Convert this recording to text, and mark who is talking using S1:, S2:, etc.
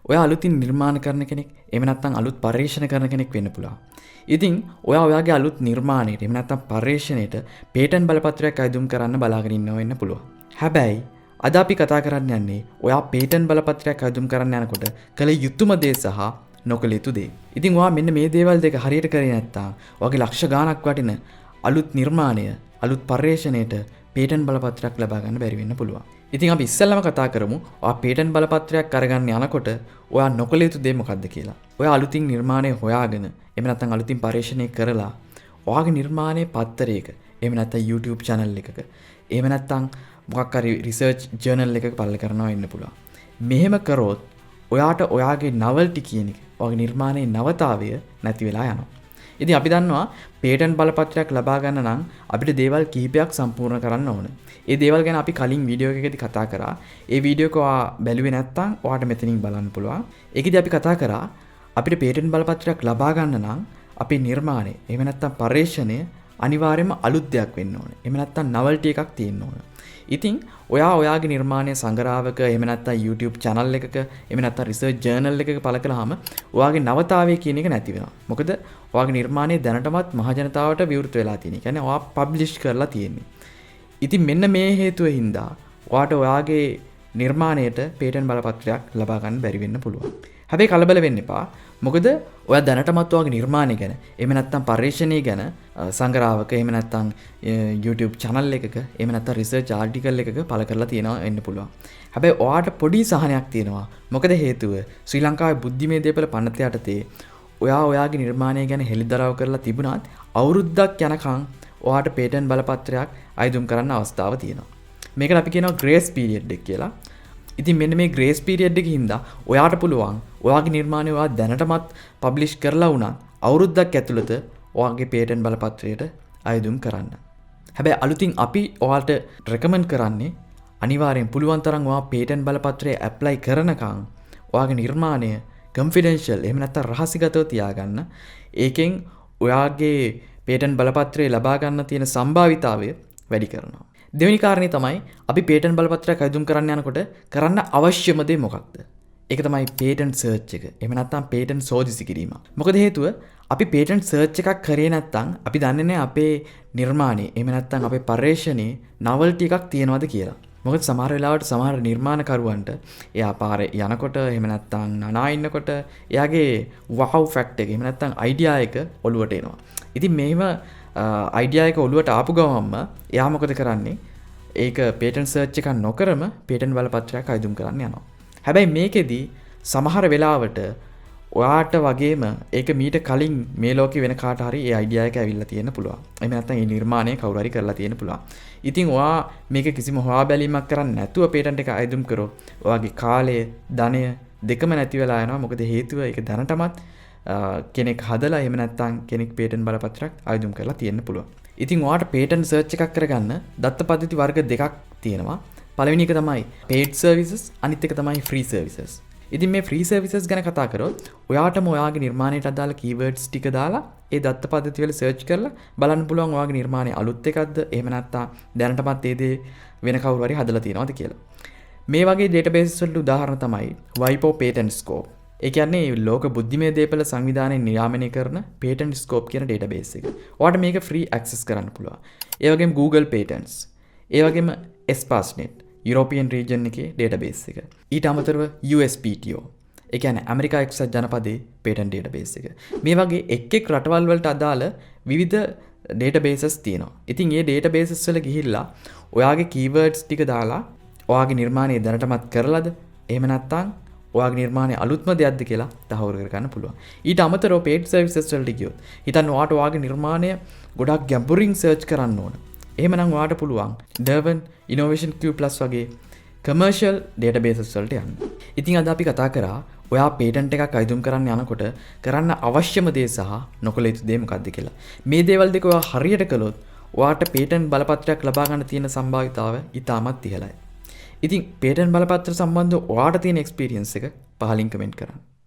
S1: ඔයා අලුතින් නිර්මාණ කරන කෙනෙක්, එහෙම නැත්නම් අලුත් පරිශ්‍රණ කරන කෙනෙක් වෙන්න පුළුවන්. ඉතින් ඔයා ඔයාගේ අලුත් නිර්මාණයට, එහෙම නැත්නම් පරිශ්‍රණයට පේටන්ට් බලපත්‍රයක් අයදුම් කරන්න බලාගෙන ඉන්නවා වෙන්න පුළුවන්. හැබැයි අද අපි කතා කරන්න යන්නේ ඔයා පේටන්ට් බලපත්‍රයක් අයදුම් කරන්න යනකොට කළ යුතුම දේ සහ නොකළ යුතු දේ. ඉතින් ඔයා මෙන්න මේ දේවල් දෙක හරියට කරේ නැත්නම් ඔයාගේ ලක්ෂ ගාණක් වටින අලුත් නිර්මාණය, අලුත් පරිශ්‍රණයට පේටන්ට් බලපත්‍රයක් ලබා ගන්න බැරි වෙන්න පුළුවන්. ඉතින් අපි ඉස්සෙල්ලාම කතා කරමු ඔයා පේටන්ට් බලපත්‍රයක් අරගන්න යනකොට ඔයා නොකළ යුතු දේ මොකක්ද කියලා. ඔයා අලුතින් නිර්මාණය හොයාගෙන, එහෙම නැත්නම් අලුතින් පරිශ්‍රණය කරලා ඔයාගේ නිර්මාණයේ පත්තරයක, එහෙම නැත්නම් YouTube channel එකක, එහෙම නැත්නම් මොකක් හරි රිසර්ච් ජර්නල් එකක පළ කරනවා වෙන්න පුළුවන්. මෙහෙම කරොත් ඔයාට ඔයාගේ novelty කියන එක, ඔයාගේ නිර්මාණයේ නවතාවය නැති වෙලා යනවා. ඉතින් අපි දන්නවා පේටන්ට් බලපත්‍රයක් ලබා ගන්න නම් අපිට දේවල් කිහිපයක් සම්පූර්ණ කරන්න ඕන. ඒ දේවල් ගැන අපි කලින් වීඩියෝ එකකදී කතා කරා. ඒ වීඩියෝ එක ඔයා බැලුවේ නැත්නම් ඔයාට මෙතනින් බලන්න පුළුවන්. ඒකදී අපි කතා කරා අපිට පේටන්ට් බලපත්‍රයක් ලබා ගන්න නම් අපේ නිර්මාණය, එහෙම නැත්නම් පරිශ්‍රණය අනිවාර්යයෙන්ම අලුත් දෙයක් වෙන්න ඕනේ. එහෙම නැත්නම් novelty එකක් තියෙන්න ඕන. ඉතින් ඔයා ඔයාගේ නිර්මාණය සංග්‍රහවක, එහෙම නැත්නම් YouTube channel එකක, එහෙම නැත්නම් research journal එකක පළ කළාම ඔයාගේ නවතාවය කියන එක නැති වෙනවා. මොකද ඔයාගේ නිර්මාණය දැනටමත් මහ ජනතාවට විවෘත වෙලා තියෙන. කියන්නේ ඔයා publish කරලා තියෙන්නේ. ඉතින් මෙන්න මේ හේතුව හින්දා ඔයාට ඔයාගේ නිර්මාණයට පේටන්ට් බලපත්‍රයක් ලබා ගන්න බැරි වෙන්න පුළුවන්. හැබැයි කලබල වෙන්න එපා. මොකද ඔයා දැනටමත් ඔයාගේ නිර්මාණය ගැන, එහෙම නැත්නම් පරිශ්‍රණය ගැන සංග්‍රහවක, එහෙම නැත්නම් YouTube channel එකක, එහෙම නැත්නම් research article එකක පළ කරලා තියෙනවා වෙන්න පුළුවන්. හැබැයි ඔයාට පොඩි සහනයක් තියෙනවා. මොකද හේතුව ශ්‍රී ලංකාවේ බුද්ධිමය දේපල පනත යටතේ ඔයා ඔයාගේ නිර්මාණය ගැන හෙළිදරව් කරලා තිබුණත් අවුරුද්දක් යනකම් ඔයාට පේටන්ට් බලපත්‍රයක් අයදුම් කරන්න අවස්ථාව තියෙනවා. මේකට අපි කියනවා grace period එක කියලා. ඉතින් මෙන්න මේ grace period එකකින් හින්දා ඔයාට පුළුවන් ඔයාගේ නිර්මාණය ඔයා දැනටමත් publish කරලා වුණත් අවුරුද්දක් ඇතුළත ඔයාගේ පේටන්ට් බලපත්‍රයට අයදුම් කරන්න. හැබැයි අලුතින් අපි ඔයාලට recommend කරන්නේ අනිවාර්යෙන් පුළුවන් තරම් ඔයා පේටන්ට් බලපත්‍රය apply කරනකම් ඔයාගේ නිර්මාණය confidential, එහෙම නැත්නම් රහසිගතව තියාගන්න. ඒකෙන් ඔයාගේ පේටන්ට් බලපත්‍රය ලබා ගන්න තියෙන සම්භාවිතාවය වැඩි කරනවා. දෙවෙනි කාරණේ තමයි අපි පේටන්ට් බලපත්‍රයක් අයදුම් කරන්න යනකොට කරන්න අවශ්‍යම දේ මොකක්ද? ඒක තමයි පේටන්ට් සර්ච් එක. එහෙම නැත්නම් පේටන්ට් සෝදිසි කිරීම. මොකද හේතුව අපි පේටන්ට් සර්ච් එකක් කරේ නැත්නම් අපි දන්නේ නැහැ අපේ නිර්මාණේ, එහෙම නැත්නම් අපේ පරිශ්‍රණයේ novelty එකක් තියෙනවද කියලා. මොකද සමහර වෙලාවට සමහර නිර්මාණකරුවන්ට එයා පාරේ යනකොට, එහෙම නැත්නම් නනා ඉන්නකොට එයාගේ wow fact එක, එහෙම නැත්නම් idea එක ඔලුවට එනවා. ඉතින් මේව idea එක ඔලුවට ආපු ගමන්ම එයා මොකද කරන්නේ? ඒක පේටන්ට් සර්ච් එකක් නොකරම පේටන්ට් බලපත්‍රයක් අයදුම් කරන්න යනවා. හැබැයි මේකෙදි සමහර වෙලාවට ඔයාට වගේම ඒක මීට කලින් මේ ලෝකේ වෙන කාට හරි ඒ idea එක ඇවිල්ලා තියෙන්න පුළුවන්. එහෙම නැත්නම් මේ නිර්මාණය කවුරු හරි කරලා තියෙන්න පුළුවන්. ඉතින් ඔයා මේක කිසිම හොයා බැලීමක් කරන්නේ නැතුව පේටන්ට් එක අයදුම් කරොත් ඔයාගේ කාලය, ධනය දෙකම නැති වෙලා යනවා. මොකද හේතුව ඒක දැනටමත් කෙනෙක් හදලා, එහෙම නැත්නම් කෙනෙක් පේටන්ට් බලපත්‍රයක් අයදුම් කරලා තියෙන්න පුළුවන්. ඉතින් ඔයාට පේටන්ට් සර්ච් එකක් කරගන්න දත්ත පද්ධති වර්ග දෙකක් තියෙනවා. පළවෙනි එක තමයි paid services, අනිත් එක තමයි free services. ඉතින් මේ free services ගැන කතා කරොත් ඔයාටම ඔයාගේ නිර්මාණයට අදාළ keywords ටික දාලා ඒ දත්ත පද්ධති වල search කරලා බලන්න පුළුවන් ඔයාගේ නිර්මාණය අලුත් එකක්ද, එහෙම නැත්නම් දැනටමත් ඒ දේ වෙන කවුරු හරි හදලා තියෙනවද කියලා. මේ වගේ databases වලට උදාහරණ තමයි WIPO Patent Scope. ඒ කියන්නේ ලෝක බුද්ධිමය දේපල සංවිධානයේ නියාමනය කරන patent scope කියන database එක. ඔයාලට මේක free access කරන්න පුළුවන්. ඒ වගේම Google Patents. ඒ වගේම Espacenet European region එකේ database එක. ඊට අමතරව USPTO. ඒ කියන්නේ ඇමරිකා එක්සත් ජනපදයේ patent database එක. මේ වගේ එක් රටවල් වලට අදාළ විවිධ databases තියෙනවා. ඉතින් මේ databases වල ගිහිල්ලා ඔයාගේ keywords ටික දාලා ඔයාගේ නිර්මාණය දැනටමත් කරලාද, එහෙම නැත්නම් ඔයාගේ නිර්මාණය අලුත්ම දෙයක්ද කියලා තහවුරු කරගන්න පුළුවන්. ඊට අමතරව paid services වලට ගියොත් හිතන්න ඔයාට ඔයාගේ නිර්මාණය ගොඩක් ගැඹුරින් search කරන්න ඕන. එහෙමනම් ඔයාට පුළුවන් Derwent Innovation Q+ වගේ commercial databases වලට යන්න. ඉතින් අද අපි කතා කරා ඔයා patent එකක් අයදුම් කරන්න යනකොට කරන්න අවශ්‍යම දේ සහ නොකළ යුතු දේ මොකක්ද කියලා. මේ දේවල් දෙක ඔයා හරියට කළොත් ඔයාට patent බලපත්‍රයක් ලබා ගන්න තියෙන සම්භාවිතාව ඉතාමත් ඉහළයි. ඉතින් පේටන්ට් බලපත්‍ර සම්බන්ධව ඔයාට තියෙන එක්ස්පීරියන්ස් එක පහලින් කමෙන්ට් කරන්න.